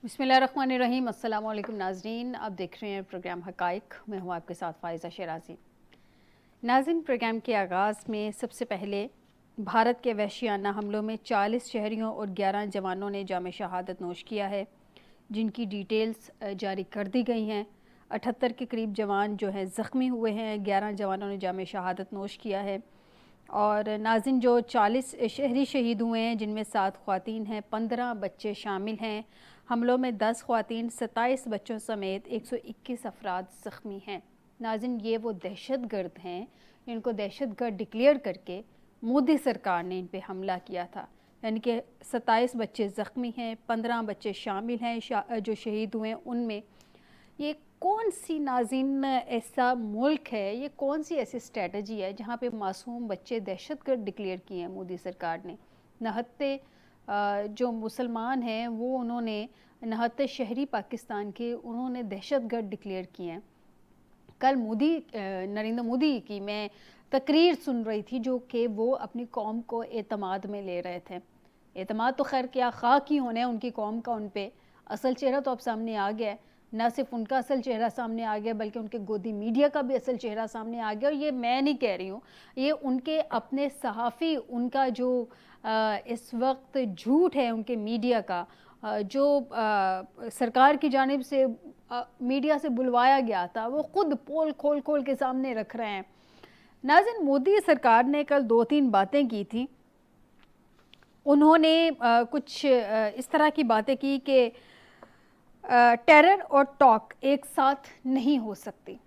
बिस्मिल्लाहिर्रहमानिर्रहीम। अस्सलाम वालेकुम नाज़रीन, आप देख रहे हैं प्रोग्राम हक़ाइक़। मैं हूँ आपके साथ फ़ाइज़ा शराज़ी। नाज़रीन, प्रोग्राम के आगाज़ में सबसे पहले भारत के वहशियाना हमलों में 40 शहरियों और 11 जवानों ने जाम शहादत नोश किया है, जिनकी डिटेल्स जारी कर दी गई हैं। 78 के करीब जवान जो हैं ज़ख्मी हुए हैं, 11 जवानों ने जाम शहादत नोश किया है। और नाज़रीन, जो 40 शहरी शहीद हुए हैं, जिनमें 7 ख़वातीन हैं, 15 बच्चे शामिल हैं। हमलों में 10 ख़वातीन, 27 बच्चों समेत 121 अफराद ज़ख्मी हैं। नाज़रीन, ये वो दहशतगर्द हैं इनको दहशतगर्द डिक्लेयर करके मोदी सरकार ने इन पे हमला किया था। यानी कि 27 बच्चे ज़ख्मी हैं, 15 बच्चे शामिल हैं जो शहीद हुए हैं उनमें। ये कौन सी नाज़रीन ऐसा मुल्क है, ये कौन सी ऐसी स्ट्रेटजी है जहाँ पे मासूम बच्चे दहशतगर्द डिक्लेयर किए हैं मोदी सरकार ने। नहत्ते जो मुसलमान हैं वो उन्होंने नहत्ते शहरी पाकिस्तान के उन्होंने दहशतगर्द डिक्लेयर किए हैं। कल नरेंद्र मोदी की मैं तकरीर सुन रही थी जो कि वो अपनी कौम को एतमाद में ले रहे थे। एतमाद तो खैर क्या खा की होने उनकी कौम का उन पे, असल चेहरा तो अब सामने आ गया है। ना सिर्फ उनका असल चेहरा सामने आ गया बल्कि उनके गोदी मीडिया का भी असल चेहरा सामने आ गया। और ये मैं नहीं कह रही हूँ, ये उनके अपने सहाफ़ी, उनका जो इस वक्त झूठ है उनके मीडिया का, जो सरकार की जानिब से मीडिया से बुलवाया गया था, वो खुद पोल खोल खोल के सामने रख रहे हैं। नाज़रीन, मोदी सरकार ने कल 2-3 बातें की थी। उन्होंने कुछ इस तरह की बातें की कि टेरर और टॉक एक साथ नहीं हो सकती।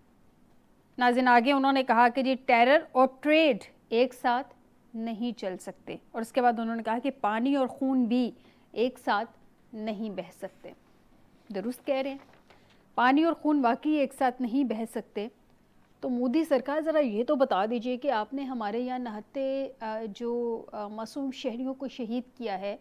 नाज़रीन, आगे उन्होंने कहा कि जी टेरर और ट्रेड एक साथ नहीं चल सकते। और उसके बाद उन्होंने कहा कि पानी और खून भी एक साथ नहीं बह सकते। दुरुस्त कह रहे हैं, पानी और खून वाकई एक साथ नहीं बह सकते। तो मोदी सरकार, ज़रा ये तो बता दीजिए कि आपने हमारे यहाँ नहत्ते जो मासूम शहरियों को शहीद किया है,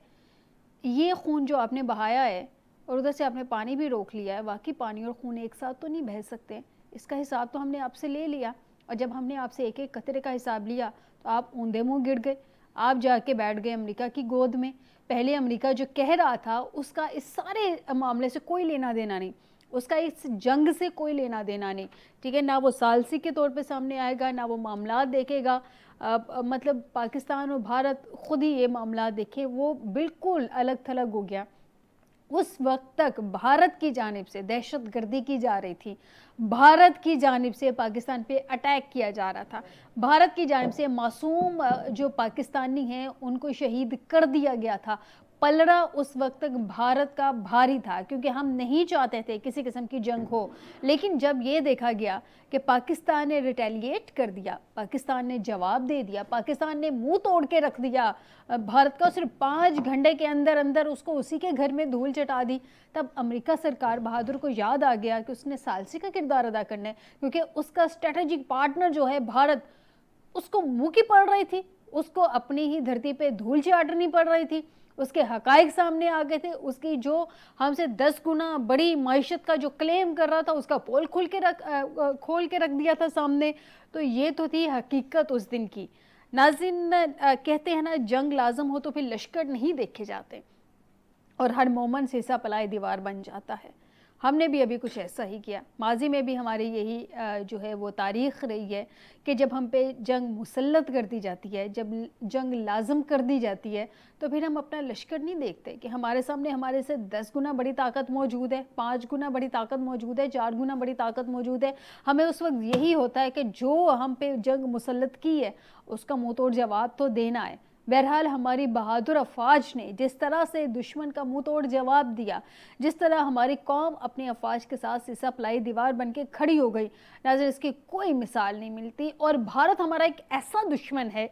ये खून जो आपने बहाया है और उधर से आपने पानी भी रोक लिया है, वाकई पानी और खून एक साथ तो नहीं बह सकते। इसका हिसाब तो हमने आपसे ले लिया, और जब हमने आपसे एक एक कतरे का हिसाब लिया तो आप ऊंधे मुँह गिर गए। आप जाके बैठ गए अमेरिका की गोद में। पहले अमेरिका जो कह रहा था उसका इस सारे मामले से कोई लेना देना नहीं, उसका इस जंग से कोई लेना देना नहीं, ठीक है ना। वो सालसी के तौर पे सामने आएगा, ना वो मामला देखेगा। मतलब पाकिस्तान और भारत खुद ही ये मामला देखे, वो बिल्कुल अलग थलग हो गया। उस वक्त तक भारत की जानिब से दहशतगर्दी की जा रही थी, भारत की जानिब से पाकिस्तान पे अटैक किया जा रहा था, भारत की जानिब से मासूम जो पाकिस्तानी हैं उनको शहीद कर दिया गया था। पलड़ा उस वक्त तक भारत का भारी था क्योंकि हम नहीं चाहते थे किसी किस्म की जंग हो। लेकिन जब ये देखा गया कि पाकिस्तान ने रिटेलिएट कर दिया, पाकिस्तान ने जवाब दे दिया, पाकिस्तान ने मुंह तोड़ के रख दिया भारत का, सिर्फ 5 घंटे के अंदर अंदर उसको उसी के घर में धूल चटा दी, तब अमेरिका सरकार बहादुर को याद आ गया कि उसने सालसी का किरदार अदा करना है। क्योंकि उसका स्ट्रेटेजिक पार्टनर जो है भारत, उसको मुंह की पड़ रही थी, उसको अपनी ही धरती पे धूल चाटनी पड़ रही थी, उसके हकाइक सामने आ गए थे, उसकी जो हमसे 10 गुना बड़ी माइशत का जो क्लेम कर रहा था उसका पोल खोल के रख दिया था सामने। तो ये तो थी हकीकत उस दिन की। नाज़रीन, कहते हैं ना, जंग लाजम हो तो फिर लश्कर नहीं देखे जाते और हर मोमेंट से सा पलाए दीवार बन जाता है। हमने भी अभी कुछ ऐसा ही किया। माजी में भी हमारी यही जो है वो तारीख़ रही है कि जब हम पे जंग मुसल्लत कर दी जाती है, जब जंग लाजम कर दी जाती है, तो फिर हम अपना लश्कर नहीं देखते कि हमारे सामने हमारे से 10 गुना बड़ी ताकत मौजूद है, 5 गुना बड़ी ताकत मौजूद है, 4 गुना बड़ी ताकत मौजूद है। हमें उस वक्त यही होता है कि जो हम पे जंग मुसल्लत की है उसका मुँह तोड़ जवाब तो देना है। बहरहाल हमारी बहादुर अफवाज ने जिस तरह से दुश्मन का मुंह तोड़ जवाब दिया, जिस तरह हमारी कौम अपनी अफवाज के साथ सिसा पलाई दीवार बन के खड़ी हो गई, नाज़र इसकी कोई मिसाल नहीं मिलती। और भारत हमारा एक ऐसा दुश्मन है,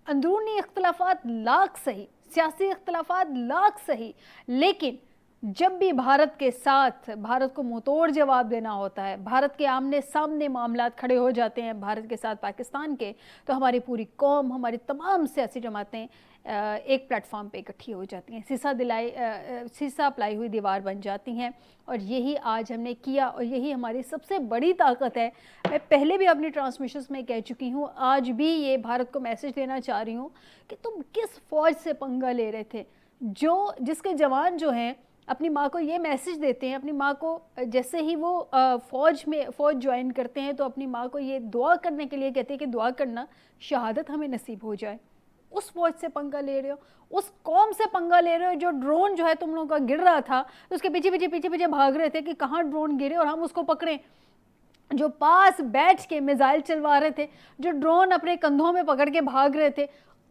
अंदरूनी इख्तलाफात लाख सही, सियासी इख्तलाफात लाख सही, लेकिन जब भी भारत के साथ भारत को मुंहतोड़ जवाब देना होता है, भारत के आमने सामने मामलात खड़े हो जाते हैं भारत के साथ पाकिस्तान के, तो हमारी पूरी कौम, हमारी तमाम सियासी जमातें एक प्लेटफॉर्म पे इकट्ठी हो जाती हैं, सीसा पलाई हुई दीवार बन जाती हैं। और यही आज हमने किया और यही हमारी सबसे बड़ी ताकत है। मैं पहले भी अपनी ट्रांसमिशंस में कह चुकी हूँ, आज भी ये भारत को मैसेज देना चाह रही हूँ कि तुम किस फ़ौज से पंगा ले रहे थे, जिसके जवान जो हैं अपनी माँ को ये मैसेज देते हैं, अपनी माँ को जैसे ही वो फ़ौज ज्वाइन करते हैं तो अपनी माँ को ये दुआ करने के लिए कहते हैं कि दुआ करना शहादत हमें नसीब हो जाए। उस फ़ौज से पंगा ले रहे हो, उस कौम से पंगा ले रहे हो जो ड्रोन जो है तुम लोगों का गिर रहा था तो उसके पीछे पीछे पीछे पीछे भाग रहे थे कि कहाँ ड्रोन गिरे और हम उसको पकड़ें। जो पास बैठ के मिसाइल चलवा रहे थे, जो ड्रोन अपने कंधों में पकड़ के भाग रहे थे,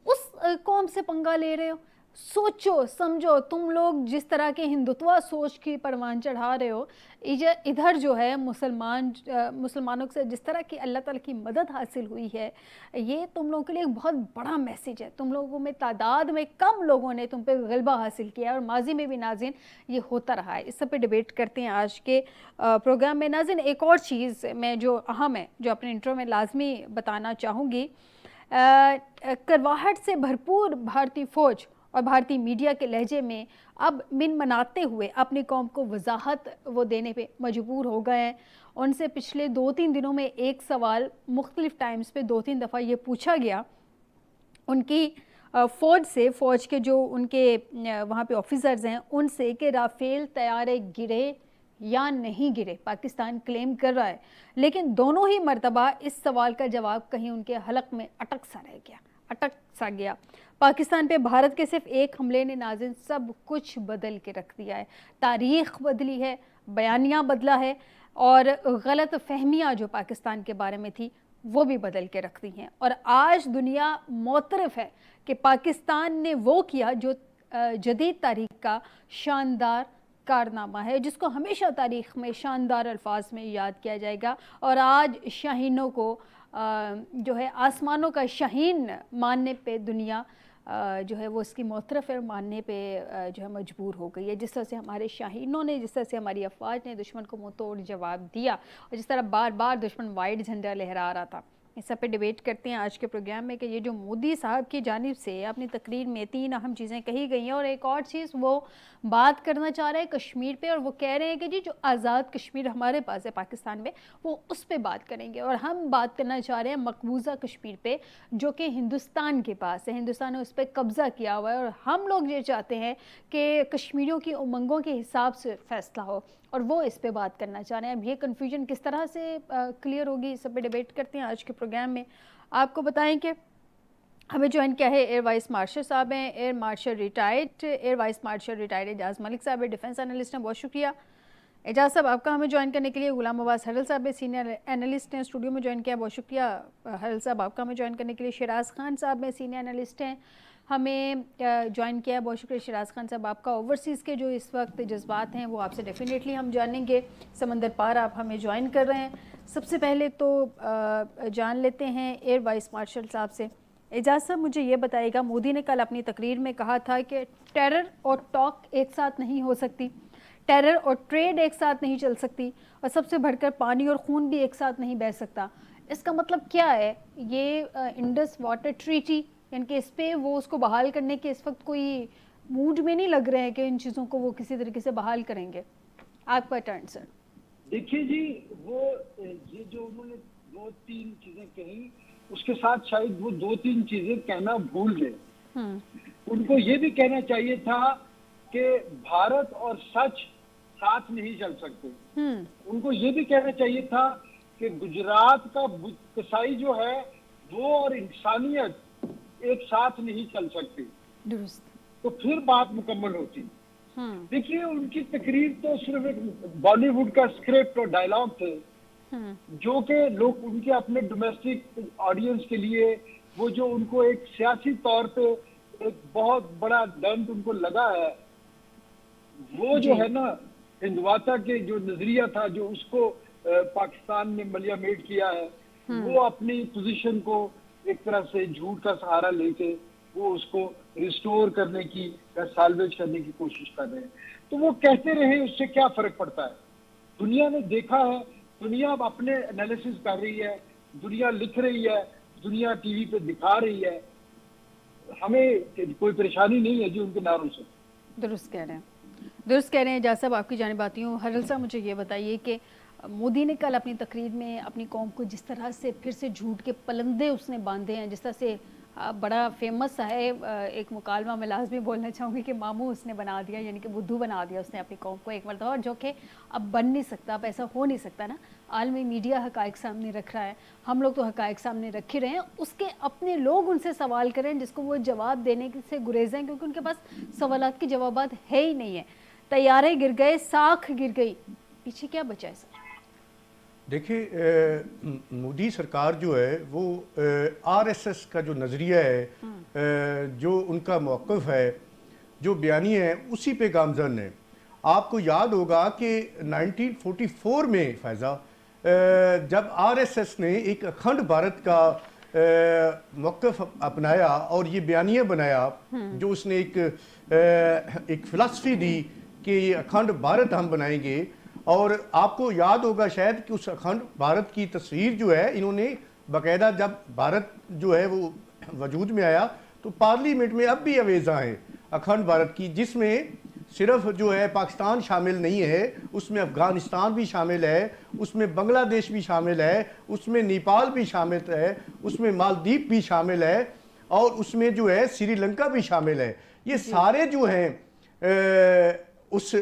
उस कौम से पंगा ले रहे हो। सोचो समझो, तुम लोग जिस तरह के हिंदुत्व सोच की परवान चढ़ा रहे हो, इधर जो है मुसलमानों से जिस तरह की अल्लाह ताला की मदद हासिल हुई है, ये तुम लोगों के लिए एक बहुत बड़ा मैसेज है। तुम लोगों में तादाद में कम लोगों ने तुम पे गलबा हासिल किया है और माजी में भी नाज़रीन ये होता रहा है। इस सब पे डिबेट करते हैं आज के प्रोग्राम में। नाज़रीन, एक और चीज़ मैं जो अहम है, जो अपने इंट्रो में लाजमी बताना चाहूँगी, करवाहट से भरपूर भारतीय फ़ौज और भारतीय मीडिया के लहजे में अब मिन मनाते हुए अपनी कौम को वजाहत वो देने पे मजबूर हो गए हैं। उनसे पिछले 2-3 दिनों में एक सवाल मुख्तलिफ टाइम्स पे 2-3 दफ़ा ये पूछा गया उनकी फ़ौज से, फ़ौज के जो उनके वहाँ पे ऑफिसर्स हैं उनसे, कि राफ़ेल तैयारे गिरे या नहीं गिरे। पाकिस्तान क्लेम कर रहा है, लेकिन दोनों ही मर्तबा इस सवाल का जवाब कहीं उनके हलक में अटक सा गया। पाकिस्तान पे भारत के सिर्फ एक हमले ने नाज़रीन सब कुछ बदल के रख दिया है। तारीख़ बदली है, बयानिया बदला है और गलत फहमियाँ जो पाकिस्तान के बारे में थी वो भी बदल के रख दी हैं। और आज दुनिया मोतरफ़ है कि पाकिस्तान ने वो किया जो जदीद तारीख़ का शानदार कारनामा है, जिसको हमेशा तारीख़ में शानदार अल्फाज में याद किया जाएगा। और आज शाहीनों को जो है आसमानों का शाहीन मानने पे दुनिया जो है वो इसकी मोतरफ़ मानने पे जो है मजबूर हो गई है। जिस तरह से हमारे शाहीनों ने, जिस तरह से हमारी अफवाज ने दुश्मन को मुँह तोड़ जवाब दिया और जिस तरह बार बार दुश्मन वाइट झंडा लहरा रहा था। इस सब पे डिबेट करते हैं आज के प्रोग्राम में कि ये जो मोदी साहब की जानिब से अपनी तकरीर में 3 अहम चीज़ें कही गई हैं और एक और चीज़ वो बात करना चाह रहे हैं कश्मीर पे, और वो कह रहे हैं कि जी जो आज़ाद कश्मीर हमारे पास है पाकिस्तान में, वो उस पे बात करेंगे। और हम बात करना चाह रहे हैं मकबूजा कश्मीर पे, जो कि हिंदुस्तान के पास है, हिंदुस्तान ने उस पर कब्ज़ा किया हुआ है और हम लोग ये चाहते हैं कि कश्मीरियों की उमंगों के हिसाब से फ़ैसला हो, और वो इस पे बात करना चाह रहे हैं। अब ये कन्फ्यूजन किस तरह से क्लियर होगी, इस सब पे डिबेट करते हैं आज के प्रोग्राम में। आपको बताएं कि हमें ज्वाइन किया है एयर वाइस मार्शल साहब हैं, air vice marshal retired Ejaz Malik साहब है, डिफेंस एनालिस्ट हैं। बहुत शुक्रिया एजाज साहब आपका हमें ज्वाइन करने के लिए। गुलाम अब्बास हरल साहब है, सीनियर एनालिस्ट हैं, स्टूडियो में ज्वाइन किया। बहुत शुक्रिया हरल साहब आपका हमें ज्वाइन करने के लिए। शिराज खान साहब हैं, सीनियर एनालिस्ट हैं, हमें ज्वाइन किया। बहुत शुक्रिया शिराज खान साहब आपका। ओवरसीज़ के जो इस वक्त जज्बात हैं वो आपसे डेफिनेटली हम जानेंगे। समंदर पार आप हमें ज्वाइन कर रहे हैं। सबसे पहले तो जान लेते हैं एयर वाइस मार्शल साहब से। एजाज साहब, मुझे ये बताइएगा, मोदी ने कल अपनी तकरीर में कहा था कि टेरर और टॉक एक साथ नहीं हो सकती, टेरर और ट्रेड एक साथ नहीं चल सकती, और सबसे बढ़कर पानी और खून भी एक साथ नहीं बह सकता। इसका मतलब क्या है? ये इंडस वाटर ट्रीटी, यानी इस पे वो उसको बहाल करने के इस वक्त कोई मूड में नहीं लग रहे हैं कि इन चीज़ों को वो किसी तरीके से बहाल करेंगे। आपका टर्न सर। देखिए जी, वो ये जो उन्होंने 2-3 चीजें कही, उसके साथ शायद वो 2-3 चीजें कहना भूल गए। उनको ये भी कहना चाहिए था कि भारत और सच साथ नहीं चल सकते। उनको ये भी कहना चाहिए था कि गुजरात का कसाई जो है वो और इंसानियत एक साथ नहीं चल सकती, तो फिर बात मुकम्मल होती। देखिए, उनकी तकरीर तो सिर्फ एक बॉलीवुड का स्क्रिप्ट और डायलॉग थे, जो कि लोग उनके अपने डोमेस्टिक ऑडियंस के लिए, वो जो उनको एक सियासी तौर पे एक बहुत बड़ा दंड उनको लगा है, वो जो है ना हिंदवाता के जो नजरिया था, जो उसको पाकिस्तान ने मलियामेट किया है, वो अपनी पोजीशन को एक तरह से झूठ का सहारा लेके वो उसको रिस्टोर करने की या साल्वेज करने की कोशिश कर रहे हैं। तो वो कहते रहे, उससे क्या फर्क पड़ता है? दुनिया ने देखा है, दुनिया अब अपने एनालिसिस कर रही है, दुनिया लिख रही है, दुनिया टीवी पे दिखा रही है। हमें कोई परेशानी नहीं है जी उनके नारों से। दुरुस्त कह रहे हैं एजाज साहब, आपकी जानिब आती हूँ। हरल साहब, मुझे ये बताइए कि मोदी ने कल अपनी तकरीर में अपनी कौम को जिस तरह से फिर से झूठ के पलंदे उसने बांधे हैं, जिस तरह से बड़ा फेमस है एक मुकालमा मैं लाजमी बोलना चाहूँगी कि मामू उसने बना दिया, यानी कि बुद्धू बना दिया उसने अपनी कौम को एक मरतबा, जो कि अब बन नहीं सकता, अब ऐसा हो नहीं सकता ना। आलमी मीडिया हकायक सामने रख रहा है, हम लोग तो हकायक सामने रख ही रहे हैं, उसके अपने लोग उनसे सवाल करें जिसको वो जवाब देने से गुरेजें, क्योंकि उनके पास सवालात के जवाबात है ही नहीं है। तैयारे गिर गए, साख गिर गई, पीछे क्या बचा है सर? देखिए, मोदी सरकार जो है वो आरएसएस का जो नज़रिया है, जो उनका मौक़िफ़ है, जो बयानी है, उसी पे गामज़न है। आपको याद होगा कि 1944 में फैज़ा, जब आरएसएस ने एक अखंड भारत का मौक़िफ़ अपनाया और ये बयानिया बनाया, जो उसने एक फ़िलासफ़ी दी कि ये अखंड भारत हम बनाएंगे। और आपको याद होगा शायद कि उस अखंड भारत की तस्वीर जो है इन्होंने बाकायदा, जब भारत जो है वो वजूद में आया तो पार्लियामेंट में अब भी अवेज़ा हैं अखंड भारत की, जिसमें सिर्फ जो है पाकिस्तान शामिल नहीं है, उसमें अफ़गानिस्तान भी शामिल है, उसमें बांग्लादेश भी शामिल है, उसमें नेपाल भी शामिल है, उसमें मालदीव भी शामिल है, और उसमें जो है श्रीलंका भी शामिल है। ये सारे जो हैं उस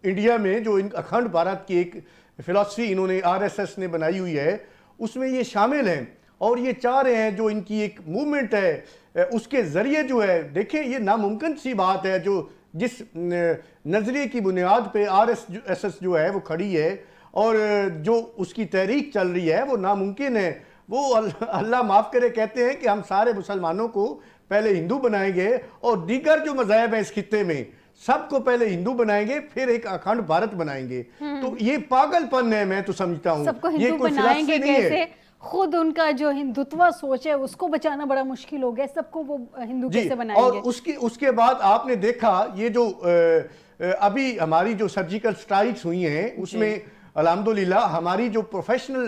इंडिया में जो इन अखंड भारत की एक फ़िलासफ़ी इन्होंने आरएसएस ने बनाई हुई है, उसमें ये शामिल हैं। और ये चाह रहे हैं, जो इनकी एक मूवमेंट है, उसके ज़रिए जो है, देखें ये नामुमकिन सी बात है, जो जिस नज़रिए की बुनियाद पे आरएसएस जो है वो खड़ी है और जो उसकी तहरीक चल रही है वो नामुमकिन है। वो अल्लाह माफ़ करे कहते हैं कि हम सारे मुसलमानों को पहले हिंदू बनाएंगे और दीगर जो मज़ाहब हैं इस खित्ते में सबको पहले हिंदू बनाएंगे, फिर एक अखंड भारत बनाएंगे। तो ये पागलपन है, मैं तो समझता हूँ। सबको हिंदू बनाएंगे कैसे? खुद उनका जो हिंदुत्व सोच है उसको बचाना बड़ा मुश्किल हो गया, सबको वो हिंदू कैसे बनाएंगे? और उसके बाद आपने देखा ये जो अभी हमारी जो सर्जिकल स्ट्राइक्स हुई हैं, उसमें अल्हम्दुलिल्लाह हमारी जो प्रोफेशनल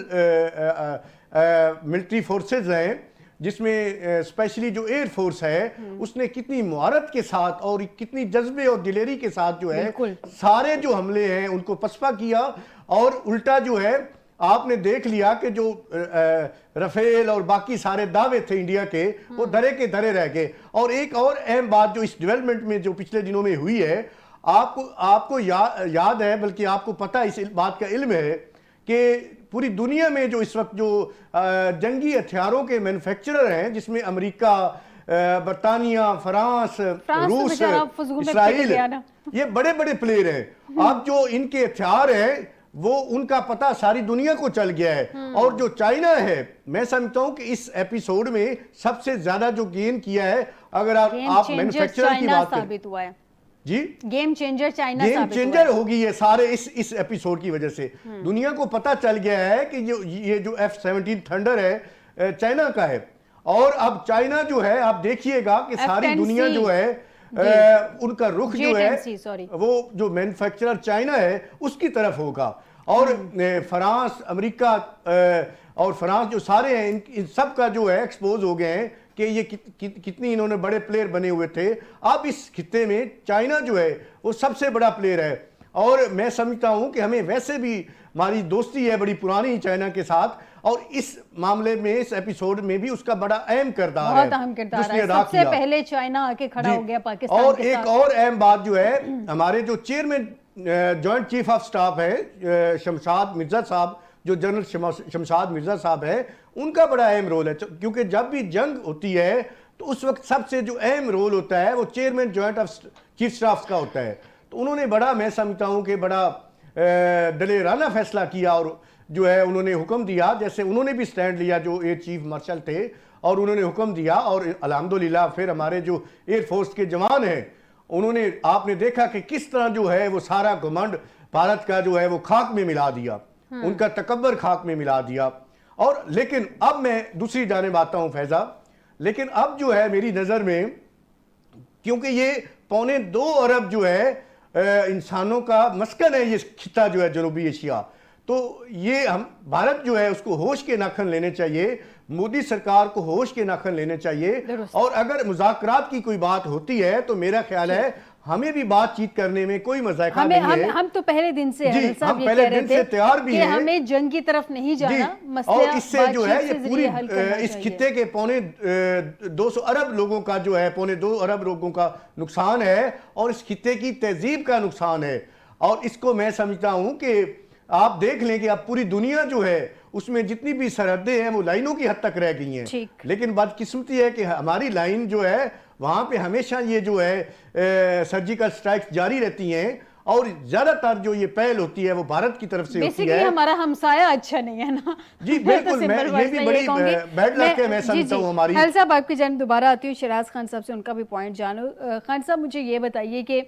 मिलिट्री फोर्सेस हैं, जिसमें स्पेशली जो एयर फोर्स है, उसने कितनी मुहारत के साथ और कितनी जज्बे और दिलेरी के साथ जो है सारे जो हमले हैं उनको पसपा किया। और उल्टा जो है आपने देख लिया कि जो रफेल और बाकी सारे दावे थे इंडिया के, वो धरे के धरे रह गए। और एक और अहम बात जो इस डेवलपमेंट में जो पिछले दिनों में हुई है, आपको याद है, बल्कि आपको पता इस बात का इल्म है कि पूरी दुनिया में जो इस वक्त जो जंगी हथियारों के मैन्युफैक्चरर हैं, जिसमें अमेरिका, बरतानिया, फ्रांस, रूस, इसराइल, ये बड़े बड़े प्लेयर हैं। अब जो इनके हथियार हैं वो उनका पता सारी दुनिया को चल गया है। और जो चाइना है, मैं समझता हूं कि इस एपिसोड में सबसे ज्यादा जो गेन किया है, अगर आप मैन्युफैक्चरर की बात करें जी, game changer China game changer होगी ये सारे इस एपिसोड की वजह से। दुनिया को पता चल गया है कि ये जो F-17 थंडर है चाइना का है। और अब चाइना जो है, आप देखिएगा कि सारी दुनिया जो है उनका रुख जो है वो जो मैन्युफैक्चरर चाइना है उसकी तरफ होगा। और फ्रांस, अमेरिका और फ्रांस जो सारे हैं, इन सब का जो है एक्सपोज हो गए हैं कि ये कितनी इन्होंने बड़े प्लेयर बने हुए थे। अब इस खित्ते में चाइना जो है वो सबसे बड़ा प्लेयर है। और मैं समझता हूं कि हमें वैसे भी हमारी दोस्ती है बड़ी पुरानी चाइना के साथ, और इस मामले में, इस एपिसोड में भी उसका बड़ा अहम किरदार है, सबसे पहले चाइना आके खड़ा हो गया पाकिस्तान और के एक और अहम बात जो है, हमारे जो chairman joint chief of staff है शमशाद मिर्जा साहब, जो जनरल शमशाद मिर्जा साहब है, उनका बड़ा अहम रोल है। क्योंकि जब भी जंग होती है तो उस वक्त सबसे जो अहम रोल होता है वो chairman joint of chief staff का होता है। तो उन्होंने बड़ा, मैं समझता हूं कि बड़ा दलेराना फैसला किया और जो है उन्होंने हुक्म दिया, जैसे उन्होंने भी स्टैंड लिया जो एयर चीफ मार्शल थे, और उन्होंने हुक्म दिया। और अल्हम्दुलिल्लाह फिर हमारे जो एयर फोर्स के जवान हैं, उन्होंने, आपने देखा कि किस तरह जो है वो सारा घमंड भारत का जो है वो खाक में मिला दिया, उनका तकब्बर खाक में मिला दिया। और लेकिन अब मैं दूसरी जानिब आता हूं फैजा, लेकिन अब जो है मेरी नज़र में, क्योंकि ये 2.25 अरब जो है इंसानों का मस्कन है ये खिता जो है जनूबी एशिया, तो ये हम भारत जो है उसको होश के नाखन लेने चाहिए, मोदी सरकार को होश के नाखन लेने चाहिए। और अगर मुज़ाकरात की कोई बात होती है तो मेरा ख्याल है हमें भी बातचीत करने में कोई मजाका हमें नहीं है। हम तो पहले दिन से जी, हसन साहब हम ये पहले कह रहे दिन से थे तैयार भी कि हैं। हमें जंग की तरफ नहीं जाना, जी, मसला और इससे जो है ये बातचीत से पूरी जरिए हल करना इस चाहिए। खित्ते के पौने 200 अरब लोगों का जो है, पौने 2 अरब लोगों का नुकसान है और इस खित्ते की तहजीब का नुकसान है। और इसको मैं समझता हूं कि आप देख लें कि अब पूरी दुनिया जो है उसमें जितनी भी सरहदें हैं वो लाइनों की हद तक रह गई हैं, ठीक। लेकिन बदकिस्मती है कि हमारी लाइन जो है वहां पे हमेशा ये जो है सर्जिकल स्ट्राइक्स जारी रहती हैं और ज्यादातर जो ये पहल होती है वो भारत की तरफ से होती बेसिकली है। हमारा हमसाया अच्छा नहीं है ना। जी मैं तो बिल्कुल, मैं सिंपल ये वर्ड्स भी में बड़ी कहूंगी। बैड लक है, मैं समझता हूँ हमारी। खान साहब आपकी जान दोबारा आती हूँ, शिराज खान साहब से उनका भी पॉइंट जानूं। खान साहब मुझे ये बताइए कि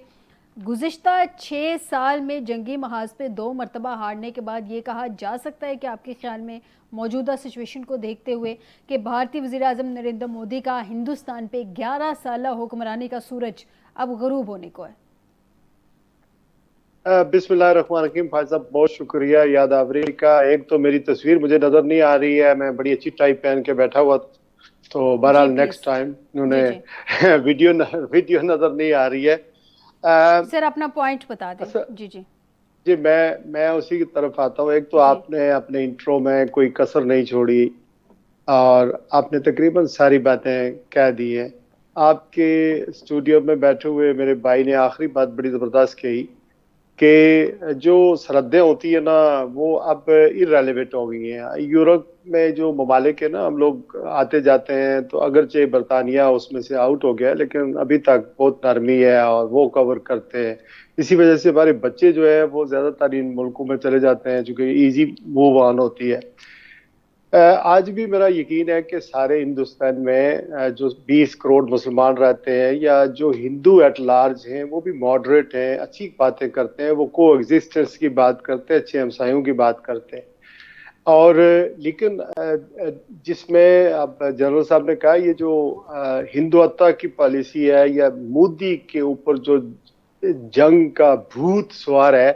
गुज़िश्ता 6 साल में जंगी महाज पे 2 मरतबा हारने के बाद ये कहा जा सकता है कि आपके ख्याल में मौजूदा सिचुएशन को देखते हुए कि भारतीय वज़ीर आज़म नरेंद्र मोदी का हिंदुस्तान पे 11 साल हुक्मरानी का सूरज अब गरूब होने को है? बिस्मिल्लाहिर्रहमानिर्रहीम। भाई साहब बहुत शुक्रिया याद आवरी का। एक तो मेरी तस्वीर मुझे नजर नहीं आ रही है, मैं बड़ी अच्छी टाई पहन के बैठा हुआ, तो बहरहाल नेक्स्ट टाइम उन्होंने वीडियो नजर नहीं आ रही है। सर अपना पॉइंट बता दें। जी जी जी, मैं उसी की तरफ आता हूँ। एक तो आपने अपने इंट्रो में कोई कसर नहीं छोड़ी और आपने तकरीबन सारी बातें कह दी हैं। आपके स्टूडियो में बैठे हुए मेरे भाई ने आखिरी बात बड़ी ज़बरदस्त कही कि जो सरहदें होती है ना वो अब इररेलेवेंट हो गई हैं। यूरोप में जो ममालिक है ना, हम लोग आते जाते हैं तो अगरचे बरतानिया उसमें से आउट हो गया, लेकिन अभी तक बहुत नरमी है और वो कवर करते हैं। इसी वजह से हमारे बच्चे जो है वो ज़्यादातर इन मुल्कों में चले जाते हैं चूँकि ईजी मूव ऑन होती है। आज भी मेरा यकीन है कि सारे हिंदुस्तान में जो 20 करोड़ मुसलमान रहते हैं या जो हिंदू एट लार्ज हैं वो भी मॉडरेट हैं, अच्छी बातें करते हैं, वो को एग्जिस्टेंस की बात करते हैं, अच्छे हमसायों की बात करते हैं। और लेकिन जिसमें अब जनरल साहब ने कहा ये जो हिंदुत्व की पॉलिसी है या मोदी के ऊपर जो जंग का भूत सवार है,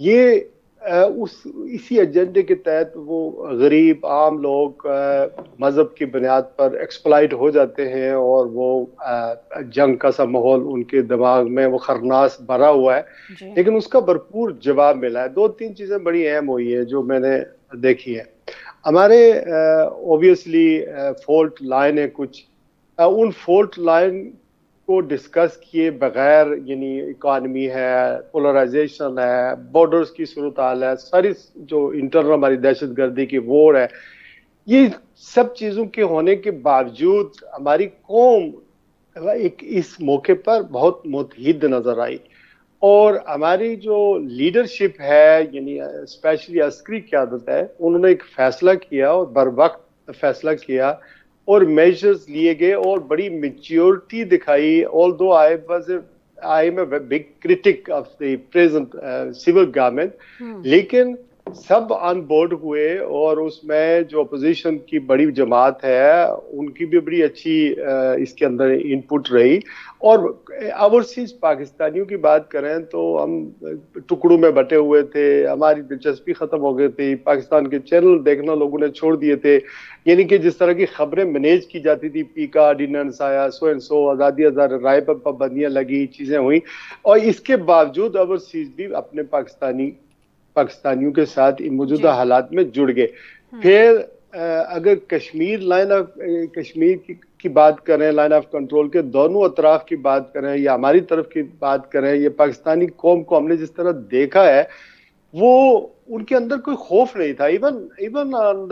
ये उस इसी एजेंडे के तहत वो गरीब आम लोग मजहब की बुनियाद पर एक्सप्लॉइट हो जाते हैं और वो जंग का सा माहौल उनके दिमाग में वो खरनास भरा हुआ है। लेकिन उसका भरपूर जवाब मिला है। 2-3 चीजें बड़ी अहम हुई है जो मैंने देखी है। हमारे ऑब्वियसली फॉल्ट लाइन है कुछ, उन फॉल्ट लाइन को डिस्कस किए बगैर, यानी इकॉनमी है, पोलराइजेशन है, बॉर्डर्स की सूरत हाल है, सारी जो इंटरनल हमारी दहशतगर्दी की वॉर है, ये सब चीज़ों के होने के बावजूद हमारी कौम एक इस मौके पर बहुत मुतहिद नजर आई। और हमारी जो लीडरशिप है, यानी स्पेशली अस्करी क़यादत है, उन्होंने एक फैसला किया और बर वक्त फैसला किया और मेजर्स लिए गए और बड़ी मैच्योरिटी दिखाई। Although I am a big critic of the present civil government, लेकिन सब ऑन बोर्ड हुए और उसमें जो अपोजिशन की बड़ी जमात है उनकी भी बड़ी अच्छी इसके अंदर इनपुट रही। और ओवरसीज पाकिस्तानियों की बात करें तो हम टुकड़ों में बटे हुए थे, हमारी दिलचस्पी खत्म हो गई थी, पाकिस्तान के चैनल देखना लोगों ने छोड़ दिए थे। यानी कि जिस तरह की खबरें मैनेज की जाती थी, पीका ऑर्डिनेंस आया, सो एंड सो, आज़ादी हजार राय पर पाबंदियां लगी, चीजें हुई, और इसके बावजूद ओवरसीज भी अपने पाकिस्तानियों के साथ मौजूदा हालात में जुड़ गए। फिर अगर कश्मीर की बात करें, लाइन ऑफ कंट्रोल के दोनों अतराफ की बात करें या हमारी तरफ की बात करें, ये पाकिस्तानी कौम को हमने जिस तरह देखा है वो उनके अंदर कोई खौफ नहीं था। Even on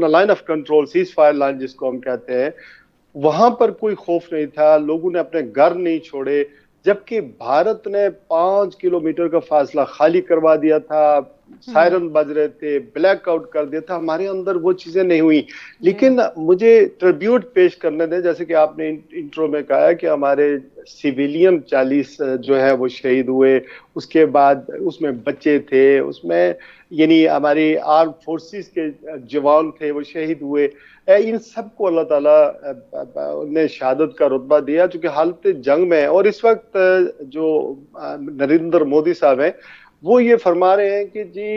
the line of control, cease fire line जिसको हम कहते हैं, वहां पर कोई खौफ नहीं था, लोगों ने अपने घर नहीं छोड़े। जबकि भारत ने 5 किलोमीटर का फासला खाली करवा दिया था, सायरन बज रहे थे, ब्लैकआउट कर दिया था, हमारे अंदर वो चीजें नहीं हुई। लेकिन मुझे ट्रिब्यूट पेश करने दें, जैसे कि आपने इंट्रो में कहा कि हमारे सिविलियन 40 जो है वो शहीद हुए, उसके बाद उसमें बच्चे थे, उसमें यानी हमारी आर्म फोर्सेस के जवान थे वो शहीद हुए। इन सबको अल्लाह ताला ने शहादत का रुतबा दिया चूंकि हालत जंग में है। और इस वक्त जो नरेंद्र मोदी साहब हैं वो ये फरमा रहे हैं कि जी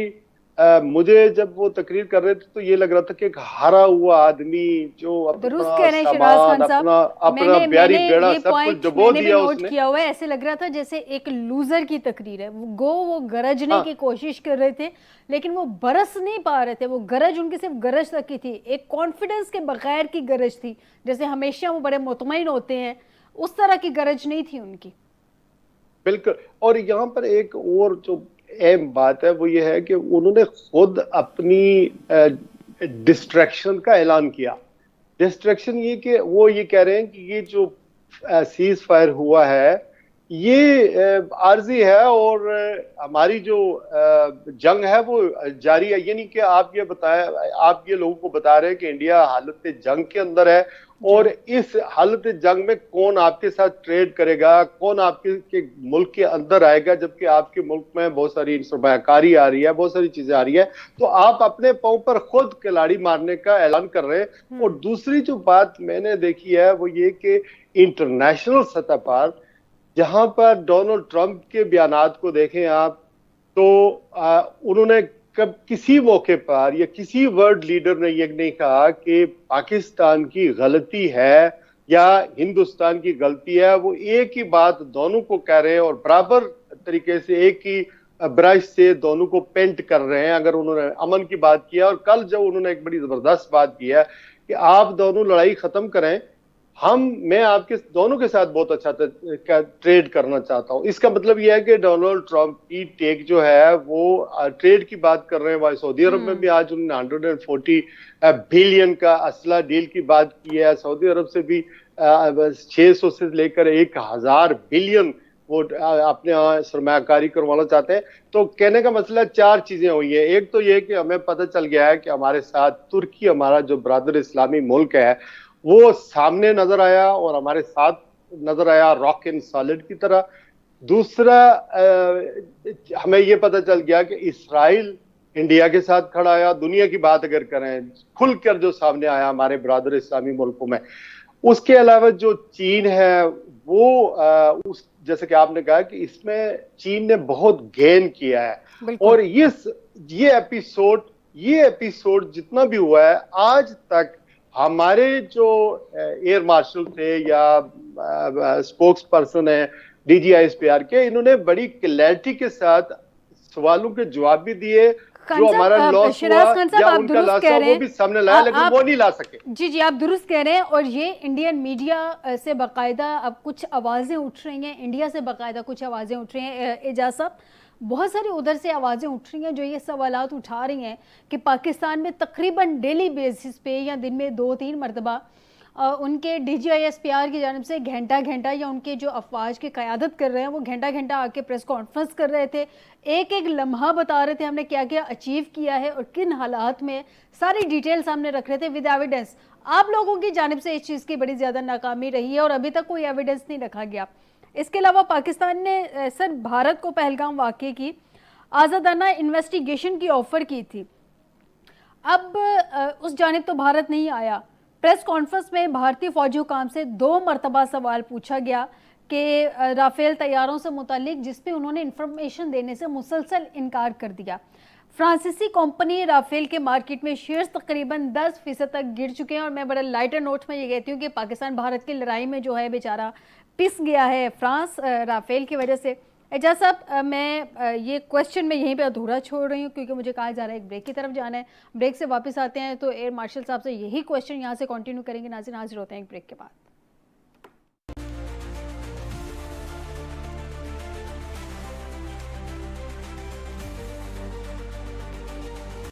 मुझे जब वो तकरीर कर रहे थे तो ये लग रहा था कि एक हारा हुआ आदमी जो दुरुस्त कह अपना रहे हैं शिराज सामान, खान साहब। अपना प्यारी बेड़ा ये सब कुछ पॉइंट डुबो मैंने भी दिया नोट उसने। किया हुआ है। ऐसे लग रहा था जैसे एक लूजर की तकरीर है। वो गरजने हाँ, की कोशिश कर रहे थे लेकिन वो बरस नहीं पा रहे थे। वो गरज उनकी सिर्फ गरज तक की थी, एक कॉन्फिडेंस के बगैर की गरज थी, जैसे हमेशा वो बड़े मुतमईन होते हैं, उस तरह की गरज नहीं थी उनकी। बिल्कुल। और यहाँ पर एक और जो अहम बात है वो ये है कि उन्होंने खुद अपनी डिस्ट्रैक्शन का ऐलान किया। डिस्ट्रैक्शन ये कि वो ये कह रहे हैं कि ये जो सीज फायर हुआ है ये आर्जी है और हमारी जो जंग है वो जारी है। ये नहीं कि आप ये बताया, आप ये लोगों को बता रहे हैं कि इंडिया हालत जंग के अंदर है और इस हालत जंग में कौन आपके साथ ट्रेड करेगा, कौन आपके मुल्क के अंदर आएगा, जबकि आपके मुल्क में बहुत सारी सरमायाकारी आ रही है, बहुत सारी चीजें आ रही है। तो आप अपने पांव पर खुद खिलाड़ी मारने का ऐलान कर रहे हैं। और दूसरी जो बात मैंने देखी है वो ये कि इंटरनेशनल सतह पर जहां पर डोनाल्ड ट्रंप के बयानात को देखें आप, तो उन्होंने कब किसी मौके पर या किसी वर्ल्ड लीडर ने ये नहीं कहा कि पाकिस्तान की गलती है या हिंदुस्तान की गलती है। वो एक ही बात दोनों को कह रहे हैं और बराबर तरीके से एक ही ब्रश से दोनों को पेंट कर रहे हैं। अगर उन्होंने अमन की बात किया और कल जब उन्होंने एक बड़ी जबरदस्त बात की है कि आप दोनों लड़ाई खत्म करें, मैं आपके दोनों के साथ बहुत अच्छा ट्रेड करना चाहता हूं। इसका मतलब यह है कि डोनाल्ड ट्रंप की टेक जो है वो ट्रेड की बात कर रहे हैं। वही सऊदी अरब में भी आज उन्होंने 140 बिलियन का असला डील की बात की है। सऊदी अरब से भी 600 से लेकर 1000 बिलियन वो अपने यहाँ सरमायाकारी करवाना चाहते हैं। तो कहने का मसला 4 चीजें हुई है। एक तो ये कि हमें पता चल गया है कि हमारे साथ तुर्की, हमारा जो ब्रदर इस्लामी मुल्क है, वो सामने नजर आया और हमारे साथ नजर आया रॉक एंड सॉलिड की तरह। दूसरा, हमें ये पता चल गया कि इस्राइल इंडिया के साथ खड़ा आया। दुनिया की बात अगर करें खुलकर जो सामने आया हमारे ब्रदर इस्लामी मुल्कों में। उसके अलावा जो चीन है वो जैसे कि आपने कहा कि इसमें चीन ने बहुत गेन किया है। और ये एपिसोड जितना भी हुआ है आज तक, हमारे जो एयर मार्शल थे या स्पोक्स पर्सन है DGISPR के, इन्होंने बड़ी क्लैरिटी के साथ सवालों के जवाब भी दिए। जो हमारा लॉस हुआ या उनका लॉस हुआ वो भी सामने लाया, लेकिन वो नहीं ला सके। जी आप दुरुस्त कह रहे हैं। और ये इंडियन मीडिया से बाकायदा अब कुछ आवाज़ें उठ रही हैं, इंडिया से बाकायदा कुछ आवाज़ें उठ रही हैं। एजाज साहब, बहुत सारी उधर से आवाज़ें उठ रही हैं जो ये सवालात उठा रही हैं कि पाकिस्तान में तकरीबन डेली बेसिस पे या दिन में 2-3 मरतबा उनके DGISPR की जानिब से घंटा या उनके जो अफवाज की क़यादत कर रहे हैं वो घंटा आके प्रेस कॉन्फ्रेंस कर रहे थे, एक लम्हा बता रहे थे हमने क्या क्या अचीव किया है और किन हालात में, सारी डिटेल सामने रख रहे थे विद एविडेंस। आप लोगों की जानिब से इस चीज़ की बड़ी ज़्यादा नाकामी रही है और अभी तक कोई एविडेंस नहीं रखा गया। इसके अलावा पाकिस्तान ने सर भारत को पहलगाम वाक़े की आज़ादाना इन्वेस्टिगेशन की ऑफ़र की थी। अब उस जानिब तो भारत नहीं आया। प्रेस कॉन्फ्रेंस में भारतीय फौजी हुकाम से 2 मरतबा सवाल पूछा गया कि राफेल तैयारों से मुतालिक, जिस पे उन्होंने इंफॉर्मेशन देने से मुसलसल इनकार कर दिया। फ्रांसीसी कंपनी राफेल के मार्केट में शेयर्स तकरीबन 10% तक गिर चुके हैं। और मैं बड़ा लाइटर नोट में ये कहती हूँ कि पाकिस्तान भारत की लड़ाई में जो है बेचारा पिस गया है फ्रांस राफेल की वजह से। एजाज साहब, मैं ये क्वेश्चन में यहीं पे अधूरा छोड़ रही हूँ क्योंकि मुझे कहा जा रहा है एक ब्रेक की तरफ जाना है। ब्रेक से वापस आते हैं तो एयर मार्शल साहब से यही क्वेश्चन यहाँ से कंटिन्यू करेंगे। नाज़रीन, हाजिर होते हैं एक ब्रेक के बाद।